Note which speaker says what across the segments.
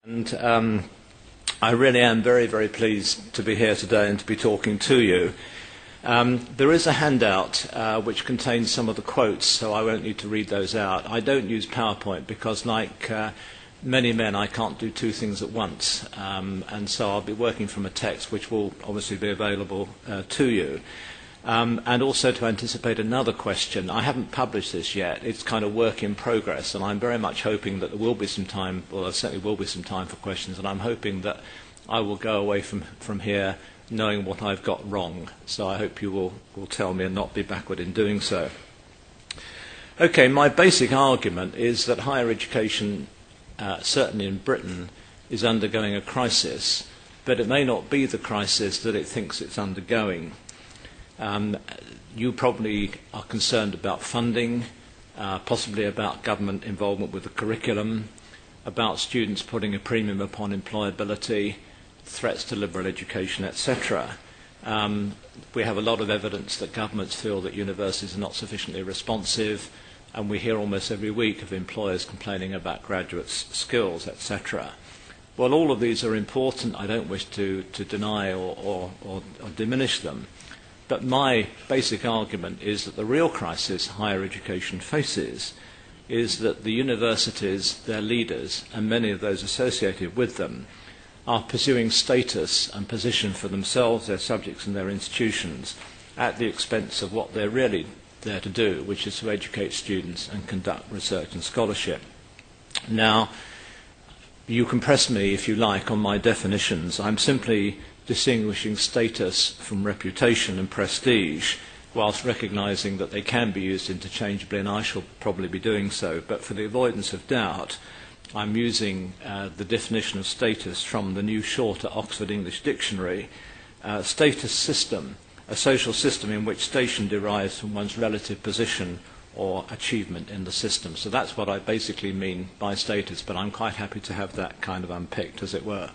Speaker 1: And I really am very, very pleased to be here today and to be talking to you. There is a handout which contains some of the quotes, so I won't need to read those out. I don't use PowerPoint because, like many men, I can't do two things at once. And so I'll be working from a text which will obviously be available to you. And also to anticipate another question, I haven't published this yet. It's kind of work in progress, and I'm very much hoping that there will be some time, well, there certainly will be some time for questions, and I'm hoping that I will go away from here knowing what I've got wrong. So I hope you will tell me and not be backward in doing so. Okay, my basic argument is that higher education, certainly in Britain, is undergoing a crisis, but it may not be the crisis that it thinks it's undergoing. You probably are concerned about funding, possibly about government involvement with the curriculum, about students putting a premium upon employability, threats to liberal education, etc. We have a lot of evidence that governments feel that universities are not sufficiently responsive, and we hear almost every week of employers complaining about graduates' skills, etc. Well, all of these are important. I don't wish to deny or diminish them. But my basic argument is that the real crisis higher education faces is that the universities, their leaders, and many of those associated with them, are pursuing status and position for themselves, their subjects and their institutions at the expense of what they're really there to do, which is to educate students and conduct research and scholarship. Now, you can press me, if you like, on my definitions. I'm simply distinguishing status from reputation and prestige, whilst recognising that they can be used interchangeably, and I shall probably be doing so. But for the avoidance of doubt, I'm using the definition of status from the new shorter Oxford English Dictionary. Status system, a social system in which station derives from one's relative position or achievement in the system. So that's what I basically mean by status, but I'm quite happy to have that kind of unpicked, as it were.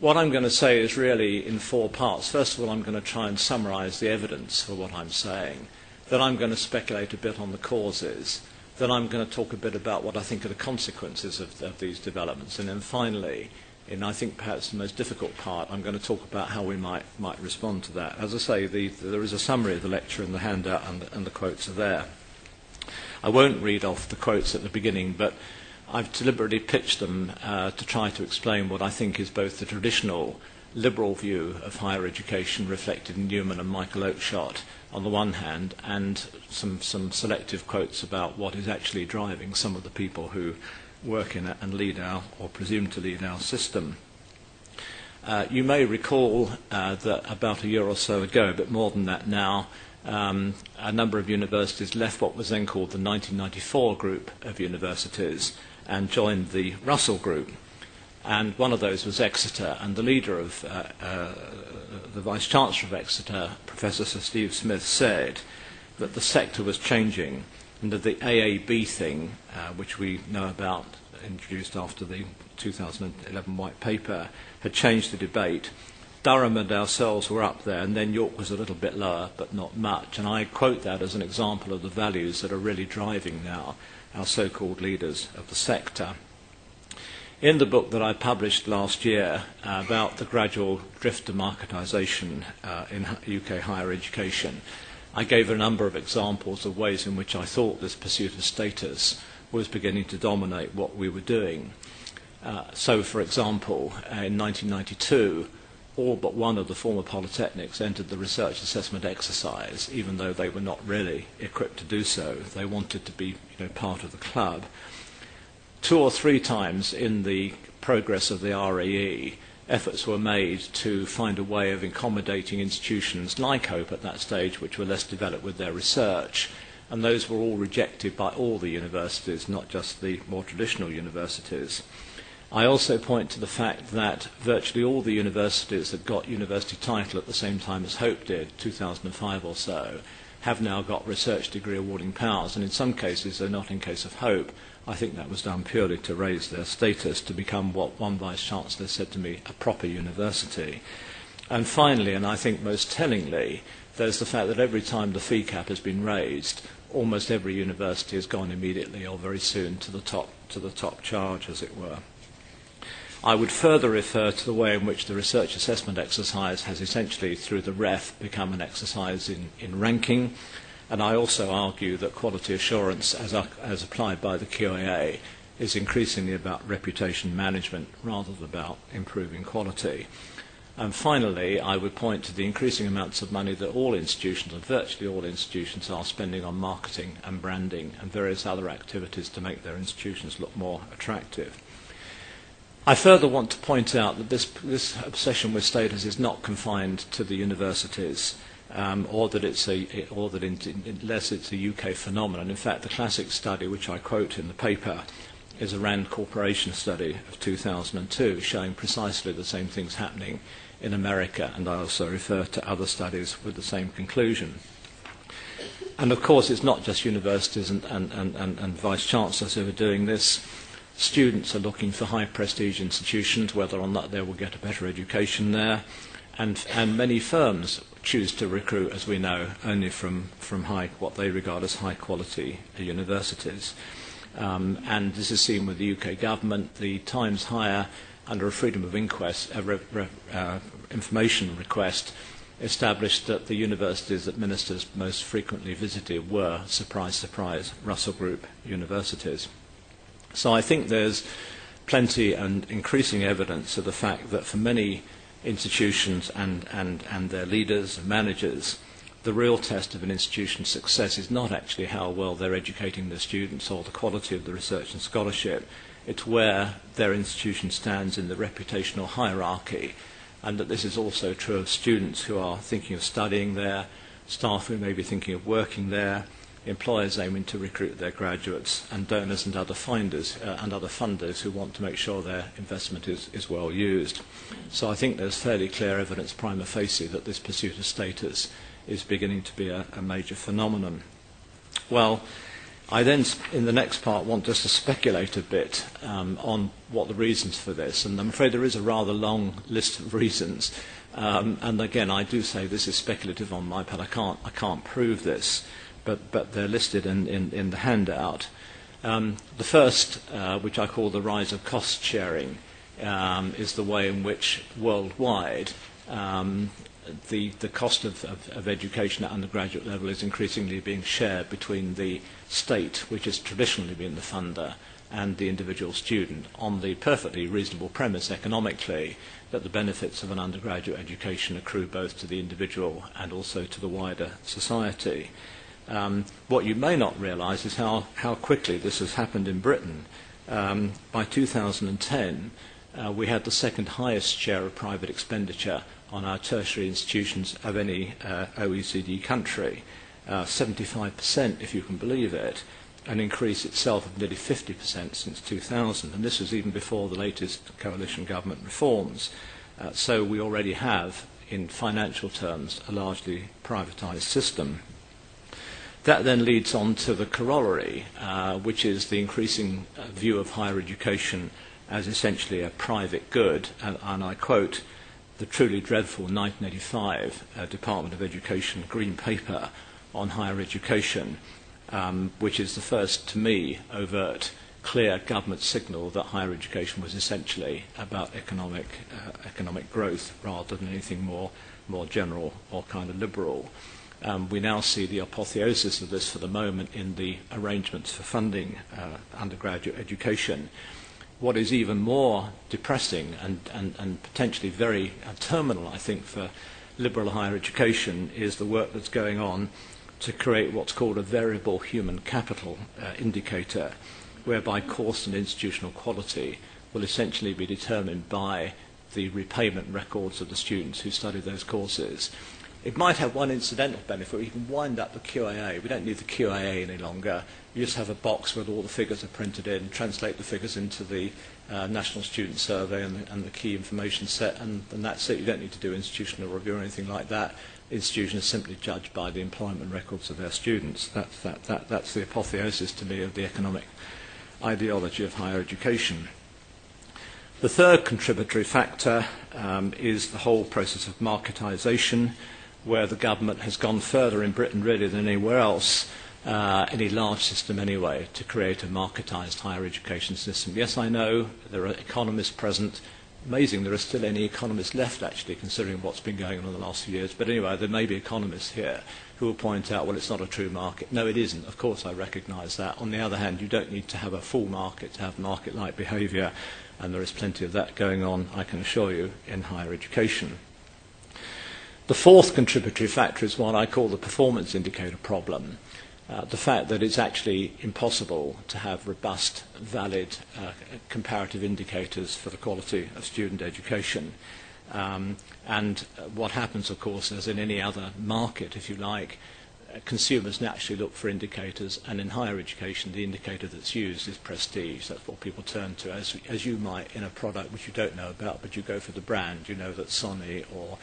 Speaker 1: What I'm going to say is really in four parts. First of all, I'm going to try and summarise the evidence for what I'm saying. Then I'm going to speculate a bit on the causes. Then I'm going to talk a bit about what I think are the consequences of these developments. And then finally, in I think perhaps the most difficult part, I'm going to talk about how we might respond to that. As I say, there is a summary of the lecture in the handout, and the quotes are there. I won't read off the quotes at the beginning, but I've deliberately pitched them to try to explain what I think is both the traditional liberal view of higher education reflected in Newman and Michael Oakeshott on the one hand, and some selective quotes about what is actually driving some of the people who work in it and lead our, or presume to lead our system. You may recall that about a year or so ago, a bit more than that now, a number of universities left what was then called the 1994 group of universities and joined the Russell Group. And one of those was Exeter, and the leader of, the Vice-Chancellor of Exeter, Professor Sir Steve Smith, said that the sector was changing and that the AAB thing, which we know about, introduced after the 2011 White Paper, had changed the debate. Durham and ourselves were up there, and then York was a little bit lower, but not much. And I quote that as an example of the values that are really driving now our so-called leaders of the sector. In the book that I published last year about the gradual drift to marketisation in UK higher education, I gave a number of examples of ways in which I thought this pursuit of status was beginning to dominate what we were doing. So, for example, in 1992, all but one of the former polytechnics entered the research assessment exercise, even though they were not really equipped to do so. They wanted to be part of the club. 2 or 3 times in the progress of the RAE, efforts were made to find a way of accommodating institutions like Hope at that stage, which were less developed with their research, and those were all rejected by all the universities, not just the more traditional universities. I also point to the fact that virtually all the universities that got university title at the same time as Hope did, 2005 or so, have now got research degree awarding powers, and in some cases, though not in case of Hope, I think that was done purely to raise their status to become what one Vice-Chancellor said to me, a proper university. And finally, and I think most tellingly, there's the fact that every time the fee cap has been raised, almost every university has gone immediately or very soon to the top charge, as it were. I would further refer to the way in which the research assessment exercise has essentially, through the REF, become an exercise in ranking. And I also argue that quality assurance, as applied by the QAA, is increasingly about reputation management rather than about improving quality. And finally, I would point to the increasing amounts of money that all institutions, or virtually all institutions, are spending on marketing and branding and various other activities to make their institutions look more attractive. I further want to point out that this obsession with status is not confined to the universities, or that unless it's a UK phenomenon. In fact, the classic study, which I quote in the paper, is a Rand Corporation study of 2002, showing precisely the same things happening in America, and I also refer to other studies with the same conclusion. And of course, it's not just universities and vice-chancellors who are doing this. Students are looking for high-prestige institutions, whether or not they will get a better education there, and many firms choose to recruit, as we know, only from what they regard as high-quality universities. And this is seen with the UK government. The Times Higher, under a freedom of information request, established that the universities that ministers most frequently visited were, surprise, surprise, Russell Group universities. So I think there's plenty and increasing evidence of the fact that for many institutions and their leaders and managers, the real test of an institution's success is not actually how well they're educating their students or the quality of the research and scholarship. It's where their institution stands in the reputational hierarchy, and that this is also true of students who are thinking of studying there, staff who may be thinking of working there, employers aiming to recruit their graduates, and donors and other funders who want to make sure their investment is well used. So I think there's fairly clear evidence prima facie that this pursuit of status is beginning to be a major phenomenon. Well, I then, in the next part, want just to speculate a bit on what the reasons for this, and I'm afraid there is a rather long list of reasons. And again, I do say this is speculative on my part. I can't prove this, but they're listed in the handout. The first, which I call the rise of cost sharing, is the way in which worldwide the cost of education at undergraduate level is increasingly being shared between the state, which has traditionally been the funder, and the individual student, on the perfectly reasonable premise economically that the benefits of an undergraduate education accrue both to the individual and also to the wider society. What you may not realise is how quickly this has happened in Britain. By 2010, we had the second highest share of private expenditure on our tertiary institutions of any OECD country, 75%, if you can believe it, an increase itself of nearly 50% since 2000, and this was even before the latest coalition government reforms. So we already have, in financial terms, a largely privatised system. That then leads on to the corollary, which is the increasing view of higher education as essentially a private good, and I quote the truly dreadful 1985 Department of Education Green Paper on higher education, which is the first, to me, overt, clear government signal that higher education was essentially about economic growth rather than anything more general or kind of liberal. We now see the apotheosis of this for the moment in the arrangements for funding undergraduate education. What is even more depressing and potentially very terminal, I think, for liberal higher education is the work that's going on to create what's called a variable human capital indicator, whereby course and institutional quality will essentially be determined by the repayment records of the students who study those courses. It might have one incidental benefit. You can wind up the QAA. We don't need the QAA any longer. You just have a box where all the figures are printed in, translate the figures into the National Student Survey and the key information set, and that's it. You don't need to do institutional review or anything like that. The institution is simply judged by the employment records of their students. That's the apotheosis, to me, of the economic ideology of higher education. The third contributory factor is the whole process of marketisation, where the government has gone further in Britain really than anywhere else any large system anyway, to create a marketized higher education system. Yes, I know there are economists present. Amazing there are still any economists left, actually, considering what's been going on in the last few years. But anyway, there may be economists here who will point out, well, it's not a true market. No, it isn't. Of course, I recognise that. On the other hand, you don't need to have a full market to have market-like behaviour, and there is plenty of that going on, I can assure you, in higher education. The fourth contributory factor is what I call the performance indicator problem. The fact that it's actually impossible to have robust, valid comparative indicators for the quality of student education. And what happens, of course, as in any other market, if you like, consumers naturally look for indicators, and in higher education, the indicator that's used is prestige. That's what people turn to, as you might in a product which you don't know about, but you go for the brand. You know that Sony or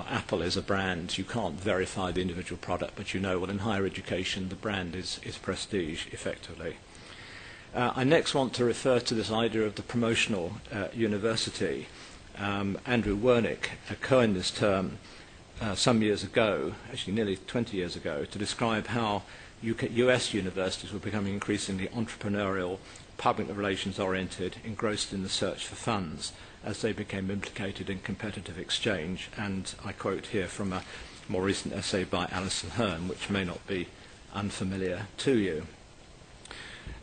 Speaker 1: Apple is a brand. You can't verify the individual product, but you know, well, in higher education, the brand is prestige, effectively. I next want to refer to this idea of the promotional university. Andrew Wernick coined this term some years ago, actually nearly 20 years ago, to describe how US universities were becoming increasingly entrepreneurial, public relations oriented, engrossed in the search for funds as they became implicated in competitive exchange. And I quote here from a more recent essay by Alison Hearn, which may not be unfamiliar to you.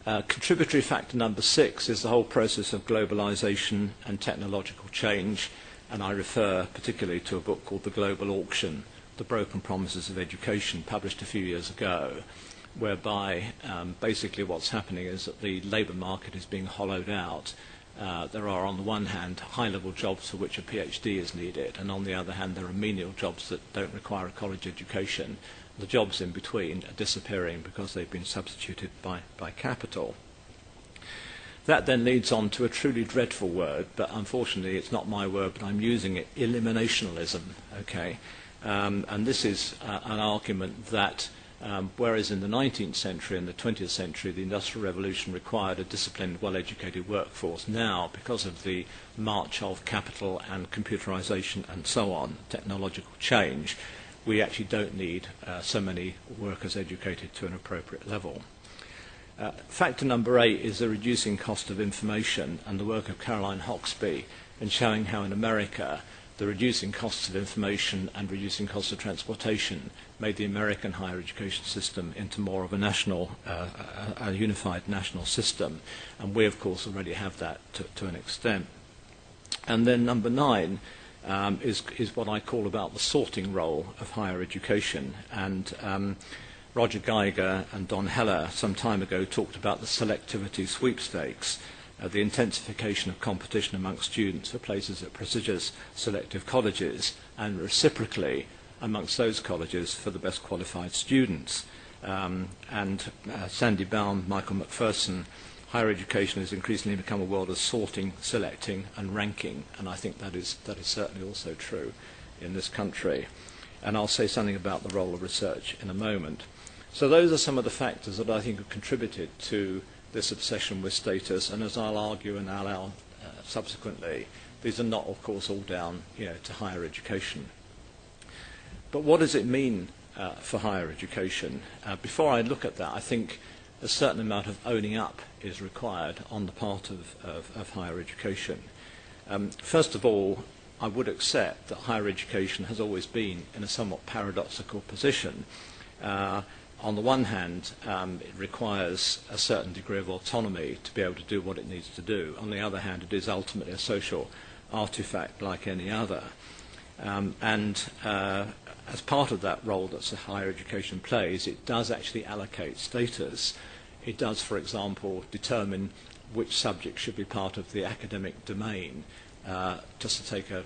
Speaker 1: Contributory factor number 6 is the whole process of globalization and technological change, and I refer particularly to a book called The Global Auction, The Broken Promises of Education, published a few years ago, whereby basically what's happening is that the labour market is being hollowed out. There are, on the one hand, high-level jobs for which a PhD is needed, and on the other hand, there are menial jobs that don't require a college education. The jobs in between are disappearing because they've been substituted by capital. That then leads on to a truly dreadful word, but unfortunately it's not my word, but I'm using it, eliminationalism. Okay? And this is an argument that whereas in the 19th century and the 20th century the Industrial Revolution required a disciplined, well-educated workforce, now, because of the march of capital and computerization and so on, technological change, we actually don't need so many workers educated to an appropriate level. Factor number 8 is the reducing cost of information, and the work of Caroline Hoxby in showing how in America the reducing costs of information and reducing costs of transportation made the American higher education system into more of a national, a unified national system. And we, of course, already have that to an extent. And then number 9 is what I call about the sorting role of higher education. And Roger Geiger and Don Heller some time ago talked about the selectivity sweepstakes, the intensification of competition amongst students for places at prestigious selective colleges, and reciprocally amongst those colleges for the best qualified students. Sandy Baum, Michael McPherson, higher education has increasingly become a world of sorting, selecting and ranking, and I think that is certainly also true in this country. And I'll say something about the role of research in a moment. So those are some of the factors that I think have contributed to this obsession with status, and as I'll argue and allow subsequently, these are not, of course, all down to higher education. But what does it mean for higher education? Before I look at that, I think a certain amount of owning up is required on the part of higher education. First of all, I would accept that higher education has always been in a somewhat paradoxical position. On the one hand, it requires a certain degree of autonomy to be able to do what it needs to do. On the other hand, it is ultimately a social artifact like any other. As part of that role that higher education plays, it does actually allocate status. It does, for example, determine which subjects should be part of the academic domain. Just to take a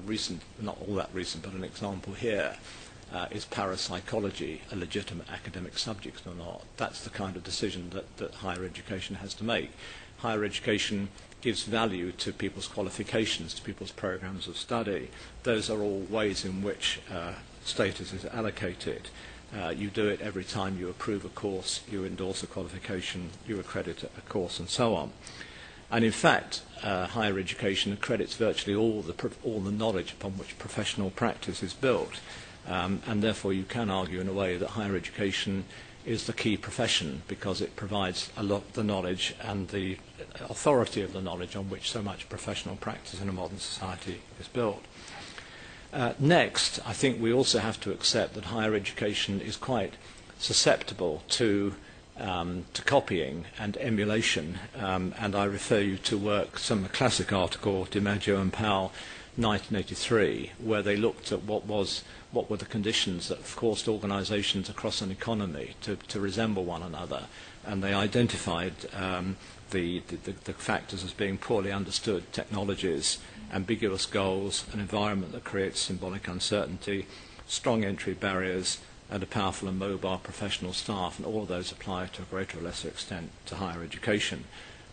Speaker 1: recent, not all that recent, but an example here, is parapsychology a legitimate academic subject or not? That's the kind of decision that higher education has to make. Higher education gives value to people's qualifications, to people's programs of study. Those are all ways in which status is allocated. You do it every time you approve a course, you endorse a qualification, you accredit a course, and so on. And in fact, higher education accredits virtually all the knowledge upon which professional practice is built. and therefore you can argue in a way that higher education is the key profession because it provides a lot of the knowledge and the authority of the knowledge on which so much professional practice in a modern society is built. Next, I think we also have to accept that higher education is quite susceptible to copying and emulation, and I refer you to a classic article, DiMaggio and Powell, 1983, where they looked at what were the conditions that forced organisations across an economy to resemble one another, and they identified the factors as being poorly understood technologies, ambiguous goals, an environment that creates symbolic uncertainty, strong entry barriers, and a powerful and mobile professional staff, and all of those apply to a greater or lesser extent to higher education.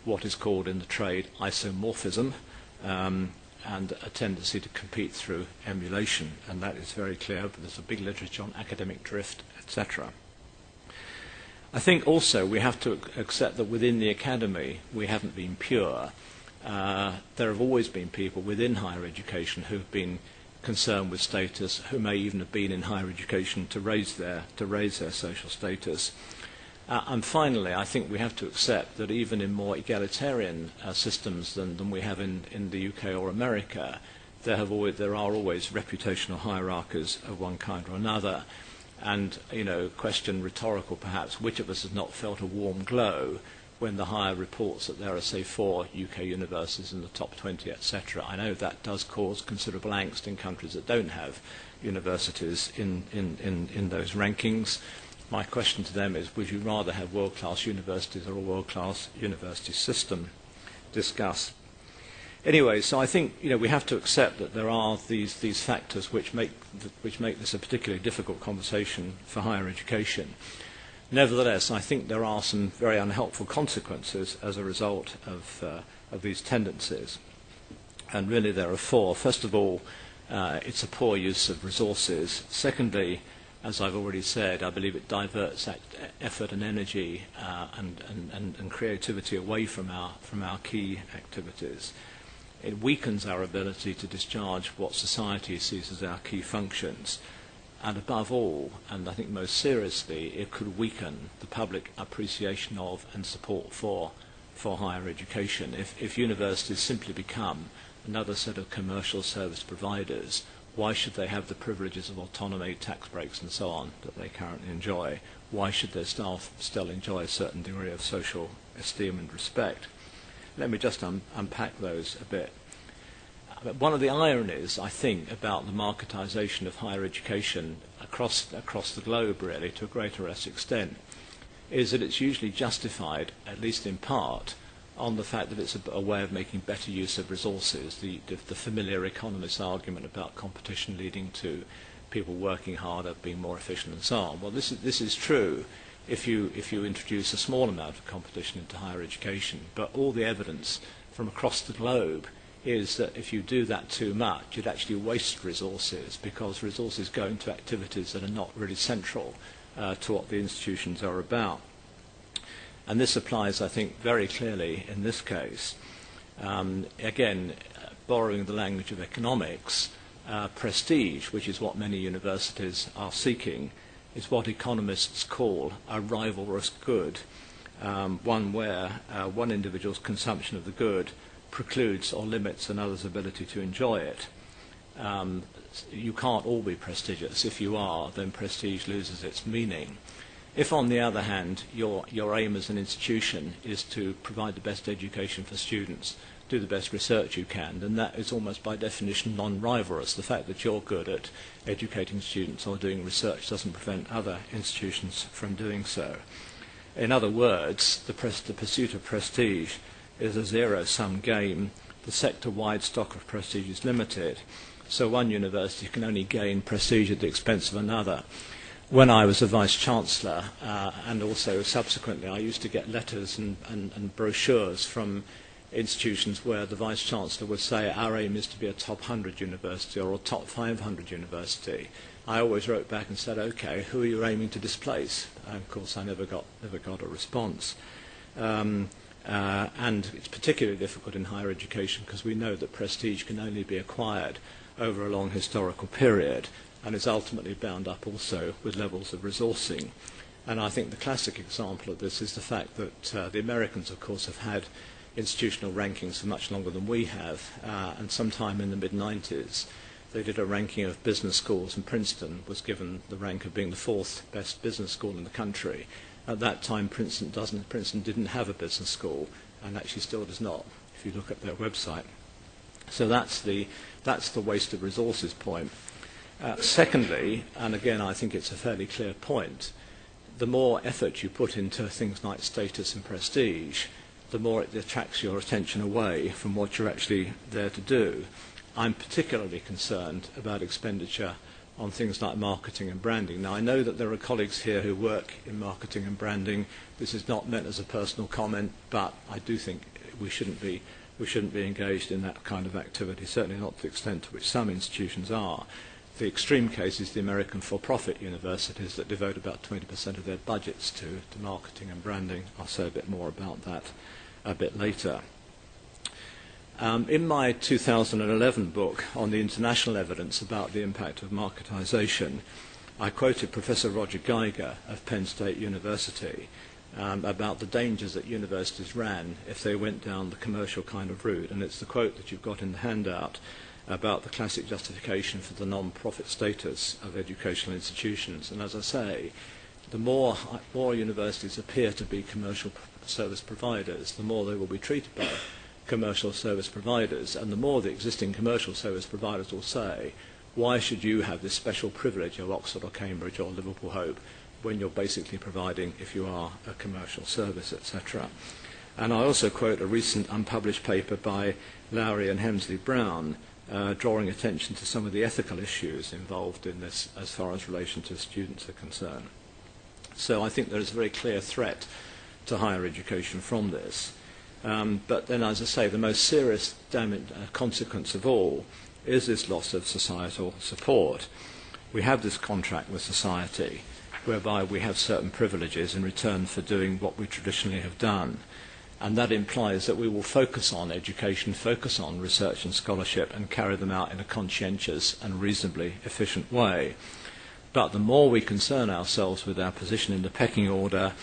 Speaker 1: What is called in the trade isomorphism, and a tendency to compete through emulation, and that is very clear, but there's a big literature on academic drift, etc. I think also we have to accept that within the academy we haven't been pure. There have always been people within higher education who've been concerned with status, who may even have been in higher education to raise their social status. And finally, I think we have to accept that even in more egalitarian systems than we have in the UK or America, there are always reputational hierarchies of one kind or another. And, question rhetorical perhaps, which of us has not felt a warm glow when the Higher reports that there are, say, 4 UK universities in the top 20, etc. I know that does cause considerable angst in countries that don't have universities in those rankings. My question to them is, would you rather have world-class universities or a world-class university system? Discuss. Anyway, so I think we have to accept that there are these factors which make this a particularly difficult conversation for higher education. Nevertheless, I think there are some very unhelpful consequences as a result of these tendencies. And really there are 4. First of all, it's a poor use of resources. Secondly, as I've already said, I believe it diverts effort and energy and creativity away from our key activities. It weakens our ability to discharge what society sees as our key functions. And above all, and I think most seriously, it could weaken the public appreciation of and support for higher education. If universities simply become another set of commercial service providers, why should they have the privileges of autonomy, tax breaks and so on that they currently enjoy? Why should their staff still enjoy a certain degree of social esteem and respect? Let me just unpack those a bit. One of the ironies, I think, about the marketisation of higher education across the globe, really, to a greater or less extent, is that it's usually justified, at least in part, on the fact that it's a way of making better use of resources, the familiar economist argument about competition leading to people working harder, being more efficient and so on. Well, this is true if you introduce a small amount of competition into higher education, but all the evidence from across the globe is that if you do that too much, you'd actually waste resources, because resources go into activities that are not really central to what the institutions are about. And this applies, I think, very clearly in this case. Again, borrowing the language of economics, prestige, which is what many universities are seeking, is what economists call a rivalrous good, one where one individual's consumption of the good precludes or limits another's ability to enjoy it. You can't all be prestigious. If you are, then prestige loses its meaning. If, on the other hand, your aim as an institution is to provide the best education for students, do the best research you can, then that is almost by definition non-rivalrous. The fact that you're good at educating students or doing research doesn't prevent other institutions from doing so. In other words, the pursuit of prestige is a zero-sum game. The sector-wide stock of prestige is limited, so one university can only gain prestige at the expense of another. When I was a Vice-Chancellor, and also subsequently, I used to get letters and brochures from institutions where the Vice-Chancellor would say, our aim is to be a top 100 university or a top 500 university. I always wrote back and said, okay, who are you aiming to displace? And of course, I never got a response. And it's particularly difficult in higher education because we know that prestige can only be acquired over a long historical period, and is ultimately bound up also with levels of resourcing. And I think the classic example of this is the fact that the Americans, of course, have had institutional rankings for much longer than we have, and sometime in the mid-90s they did a ranking of business schools, and Princeton was given the rank of being the fourth best business school in the country. At that time, Princeton didn't have a business school, and actually still does not, if you look at their website. So that's the waste of resources point. Secondly, and again I think it's a fairly clear point, the more effort you put into things like status and prestige, the more it attracts your attention away from what you're actually there to do. I'm particularly concerned about expenditure on things like marketing and branding. Now, I know that there are colleagues here who work in marketing and branding. This is not meant as a personal comment, but I do think we shouldn't be engaged in that kind of activity, certainly not to the extent to which some institutions are. The extreme case is the American for-profit universities that devote about 20% of their budgets to marketing and branding. I'll say a bit more about that a bit later. In my 2011 book on the international evidence about the impact of marketisation, I quoted Professor Roger Geiger of Penn State University about the dangers that universities ran if they went down the commercial kind of route. And it's the quote that you've got in the handout about the classic justification for the non-profit status of educational institutions. And as I say, the more universities appear to be commercial service providers, the more they will be treated by commercial service providers, and the more the existing commercial service providers will say, why should you have this special privilege of Oxford or Cambridge or Liverpool Hope when you're basically providing, if you are, a commercial service, etc. And I also quote a recent unpublished paper by Lowry and Hemsley Brown drawing attention to some of the ethical issues involved in this as far as relation to students are concerned. So I think there is a very clear threat to higher education from this. But then, as I say, the most serious consequence of all is this loss of societal support. We have this contract with society whereby we have certain privileges in return for doing what we traditionally have done. And that implies that we will focus on education, focus on research and scholarship, and carry them out in a conscientious and reasonably efficient way. But the more we concern ourselves with our position in the pecking order,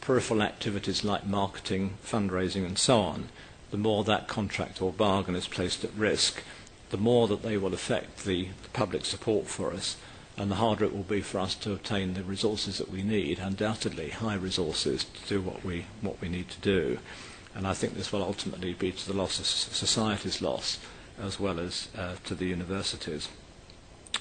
Speaker 1: peripheral activities like marketing, fundraising and so on, the more that contract or bargain is placed at risk, the more that they will affect the public support for us, and the harder it will be for us to obtain the resources that we need, undoubtedly high resources, to do what we need to do. And I think this will ultimately be to the loss of society's loss as well as to the universities.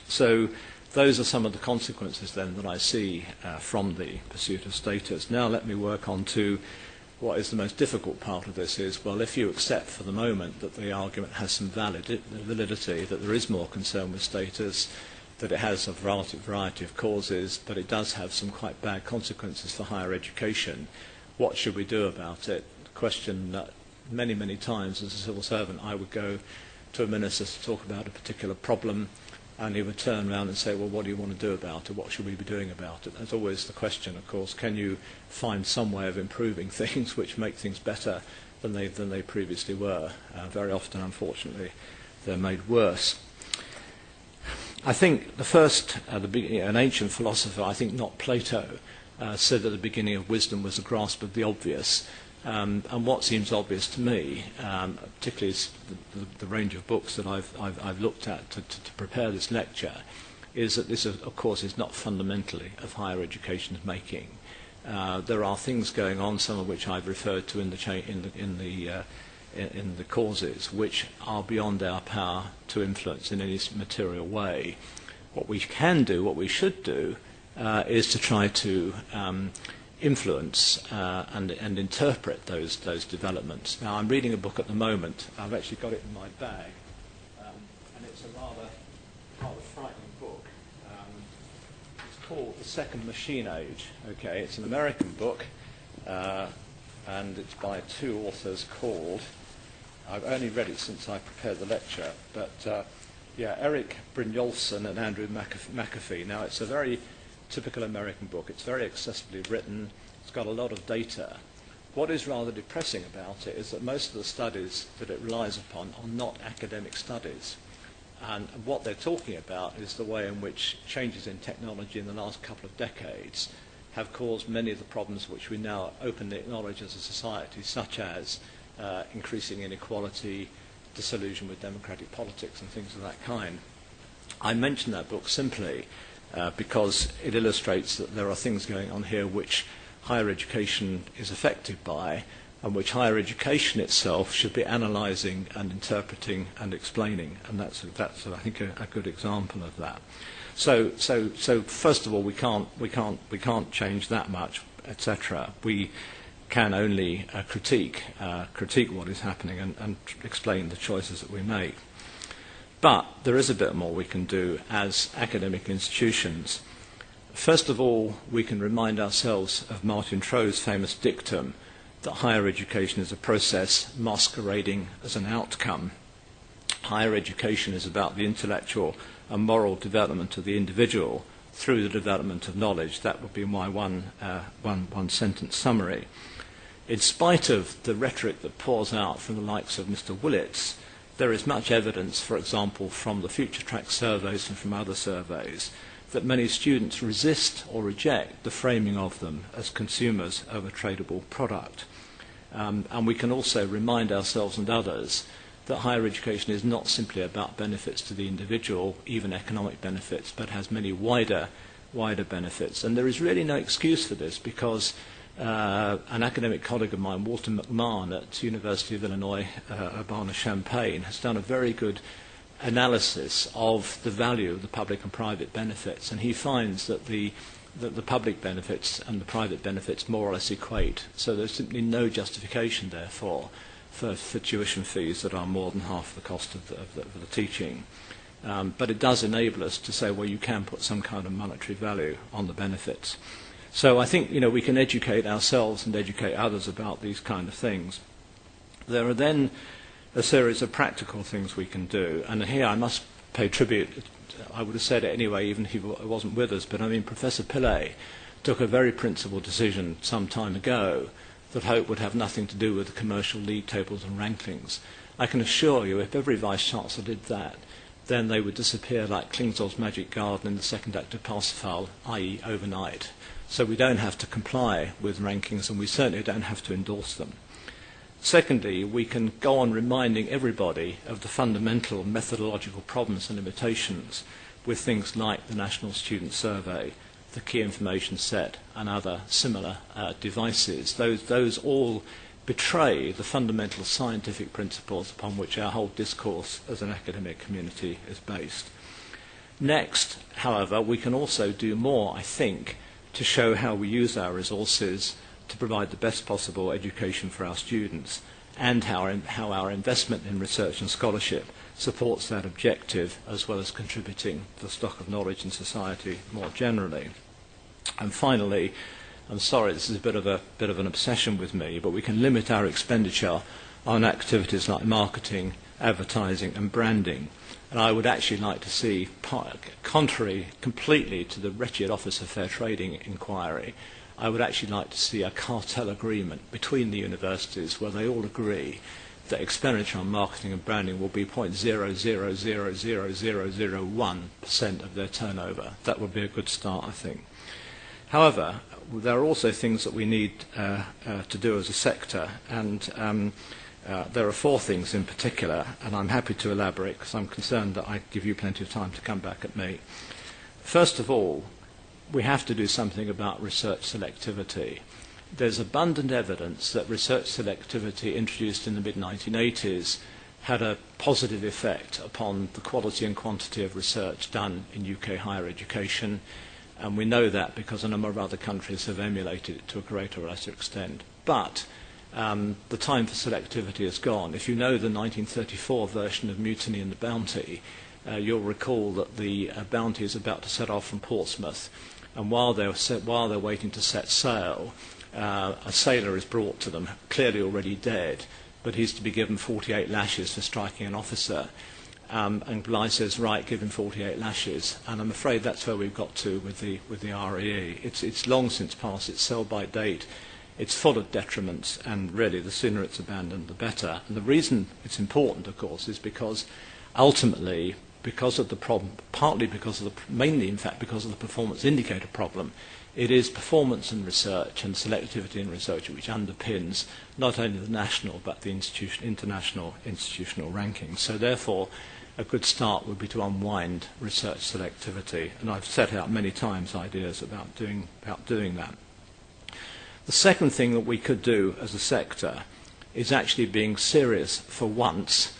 Speaker 1: So those are some of the consequences then that I see from the pursuit of status. Now let me work on to what is the most difficult part of this is, well, if you accept for the moment that the argument has some validity, that there is more concern with status, that it has a variety of causes, but it does have some quite bad consequences for higher education, what should we do about it? A question that many times as a civil servant I would go to a minister to talk about a particular problem, and he would turn around and say, well, what do you want to do about it? What should we be doing about it? There's always the question, of course, can you find some way of improving things which make things better than they previously were? Very often, unfortunately, they're made worse. I think the first, an ancient philosopher, I think not Plato, said at the beginning of wisdom was a grasp of the obvious. And what seems obvious to me, particularly is the range of books that I've looked at to prepare this lecture, is that this, of course, is not fundamentally of higher education's making. There are things going on, some of which I've referred to in the causes, which are beyond our power to influence in any material way. What we can do, what we should do, is to try to influence and interpret those developments. Now, I'm reading a book at the moment. I've actually got it in my bag, and it's a rather frightening book. It's called The Second Machine Age. Okay, it's an American book, and it's by two authors called, I've only read it since I prepared the lecture, but Eric Brynjolfsson and Andrew McAfee. Now, it's a very typical American book. It's very accessibly written. It's got a lot of data. What is rather depressing about it is that most of the studies that it relies upon are not academic studies. And what they're talking about is the way in which changes in technology in the last couple of decades have caused many of the problems which we now openly acknowledge as a society, such as increasing inequality, disillusion with democratic politics and things of that kind. I mention that book simply because it illustrates that there are things going on here which higher education is affected by, and which higher education itself should be analysing and interpreting and explaining, and that's I think a good example of that. So first of all, we can't change that much, etc. We can only critique what is happening and explain the choices that we make. But there is a bit more we can do as academic institutions. First of all, we can remind ourselves of Martin Tro's famous dictum that higher education is a process masquerading as an outcome. Higher education is about the intellectual and moral development of the individual through the development of knowledge. That would be my one sentence summary. In spite of the rhetoric that pours out from the likes of Mr. Willits, there is much evidence, for example, from the Future Track surveys and from other surveys, that many students resist or reject the framing of them as consumers of a tradable product. And we can also remind ourselves and others that higher education is not simply about benefits to the individual, even economic benefits, but has many wider benefits. And there is really no excuse for this, because an academic colleague of mine, Walter McMahon at University of Illinois, Urbana-Champaign, has done a very good analysis of the value of the public and private benefits, and he finds that the public benefits and the private benefits more or less equate. So there's simply no justification, therefore, for tuition fees that are more than half the cost of the teaching. But it does enable us to say, well, you can put some kind of monetary value on the benefits. So I think we can educate ourselves and educate others about these kind of things. There are then a series of practical things we can do, and here I must pay tribute. I would have said it anyway, even if he wasn't with us, but I mean, Professor Pillay took a very principled decision some time ago that Hope would have nothing to do with the commercial league tables and rankings. I can assure you, if every Vice-Chancellor did that, then they would disappear like Klingsol's magic garden in the second act of Parsifal, i.e. overnight. So we don't have to comply with rankings, and we certainly don't have to endorse them. Secondly, we can go on reminding everybody of the fundamental methodological problems and limitations with things like the National Student Survey, the Key Information Set, and other similar devices. Those all betray the fundamental scientific principles upon which our whole discourse as an academic community is based. Next, however, we can also do more, I think, to show how we use our resources to provide the best possible education for our students, and how our investment in research and scholarship supports that objective, as well as contributing to the stock of knowledge in society more generally. And finally, I'm sorry, this is a bit of an obsession with me, but we can limit our expenditure on activities like marketing, advertising and branding. And I would actually like to see, contrary completely to the wretched Office of Fair Trading inquiry, I would actually like to see a cartel agreement between the universities where they all agree that expenditure on marketing and branding will be 0.0000001% of their turnover. That would be a good start, I think. However, there are also things that we need to do as a sector, and there are four things in particular, and I'm happy to elaborate because I'm concerned that I give you plenty of time to come back at me. First of all, we have to do something about research selectivity. There's abundant evidence that research selectivity introduced in the mid-1980s had a positive effect upon the quality and quantity of research done in UK higher education, and we know that because a number of other countries have emulated it to a greater or lesser extent. But the time for selectivity is gone. If you know the 1934 version of Mutiny and the Bounty, you'll recall that the Bounty is about to set off from Portsmouth, and while they're waiting to set sail, a sailor is brought to them, clearly already dead, but he's to be given 48 lashes for striking an officer. And Bligh says, right, give him 48 lashes. And I'm afraid that's where we've got to with the REE. It's long since passed its sell-by date. It's full of detriments, and really the sooner it's abandoned, the better. And the reason it's important, of course, is because ultimately because of the problem, mainly in fact because of the performance indicator problem. It is performance in research and selectivity in research which underpins not only the national but the international institutional rankings. So therefore, a good start would be to unwind research selectivity, and I've set out many times ideas about doing that. The second thing that we could do as a sector is actually being serious for once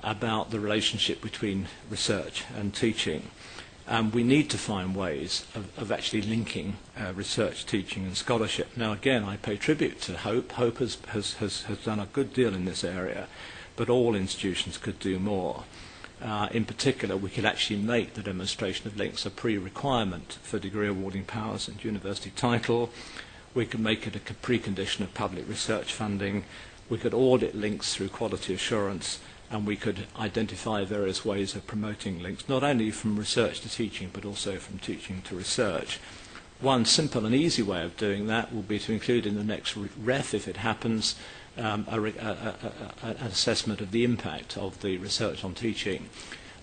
Speaker 1: about the relationship between research and teaching. We need to find ways of actually linking research, teaching and scholarship. Now again, I pay tribute to Hope. Hope has done a good deal in this area, but all institutions could do more. In particular, we could actually make the demonstration of links a pre-requirement for degree awarding powers and university title. We could make it a precondition of public research funding. We could audit links through quality assurance, and we could identify various ways of promoting links, not only from research to teaching, but also from teaching to research. One simple and easy way of doing that will be to include in the next REF, if it happens, an assessment of the impact of the research on teaching.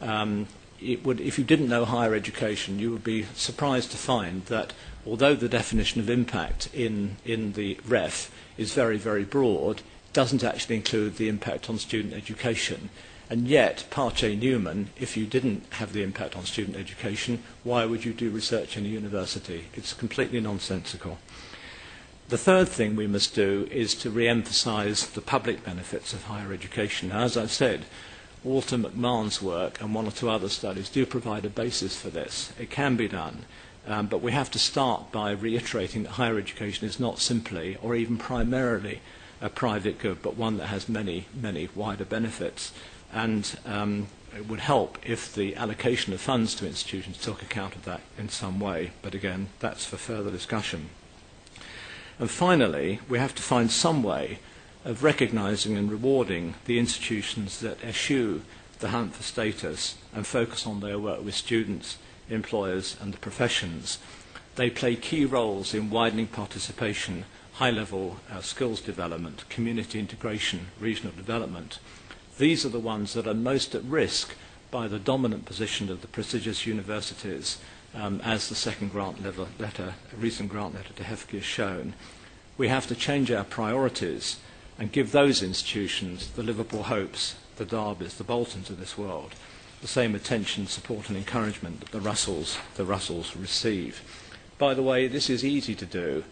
Speaker 1: If you didn't know higher education, you would be surprised to find that although the definition of impact in the REF is very, very broad, it doesn't actually include the impact on student education. And yet, Parche Newman, if you didn't have the impact on student education, why would you do research in a university? It's completely nonsensical. The third thing we must do is to re-emphasise the public benefits of higher education. Now, as I've said, Walter McMahon's work and one or two other studies do provide a basis for this. It can be done, but we have to start by reiterating that higher education is not simply or even primarily a private good, but one that has many, many wider benefits. And it would help if the allocation of funds to institutions took account of that in some way. But again, that's for further discussion. And finally, we have to find some way of recognising and rewarding the institutions that eschew the hunt for status and focus on their work with students, employers and the professions. They play key roles in widening participation, high-level skills development, community integration, regional development. These are the ones that are most at risk by the dominant position of the prestigious universities, as the second recent grant letter to HEFCE has shown. We have to change our priorities and give those institutions, the Liverpool Hopes, the Darbys, the Boltons of this world, the same attention, support and encouragement that the Russells receive. By the way, this is easy to do.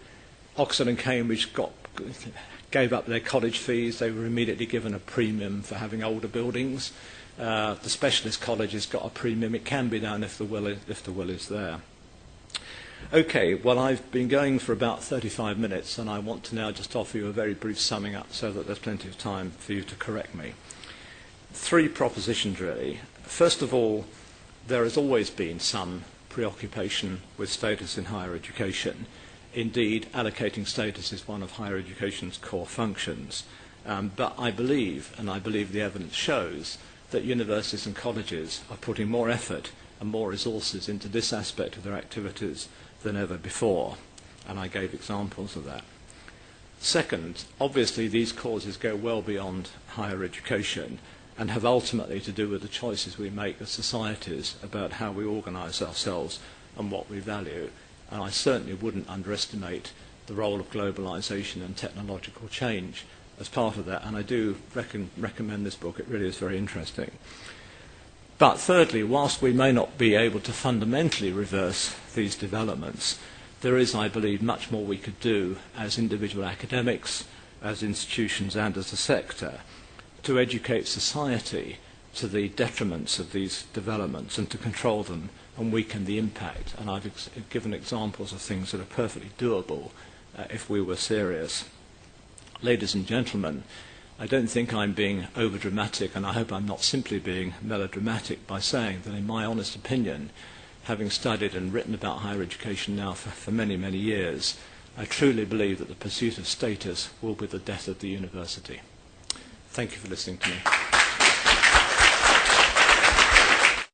Speaker 1: Oxford and Cambridge gave up their college fees. They were immediately given a premium for having older buildings. The specialist colleges got a premium. It can be done if the will is there. Okay, well, I've been going for about 35 minutes, and I want to now just offer you a very brief summing up so that there's plenty of time for you to correct me. 3 propositions, really. First of all, there has always been some preoccupation with status in higher education. Indeed, allocating status is one of higher education's core functions. But I believe, and I believe the evidence shows, that universities and colleges are putting more effort and more resources into this aspect of their activities than ever before. And I gave examples of that. Second, obviously these causes go well beyond higher education and have ultimately to do with the choices we make as societies about how we organise ourselves and what we value. And I certainly wouldn't underestimate the role of globalisation and technological change as part of that. And I do recommend this book. It really is very interesting. But thirdly, whilst we may not be able to fundamentally reverse these developments, there is, I believe, much more we could do as individual academics, as institutions and as a sector to educate society to the detriments of these developments and to control them and weaken the impact. And I've given examples of things that are perfectly doable if we were serious. Ladies and gentlemen, I don't think I'm being over-dramatic, and I hope I'm not simply being melodramatic by saying that, in my honest opinion, having studied and written about higher education now for many, many years, I truly believe that the pursuit of status will be the death of the university. Thank you for listening to me.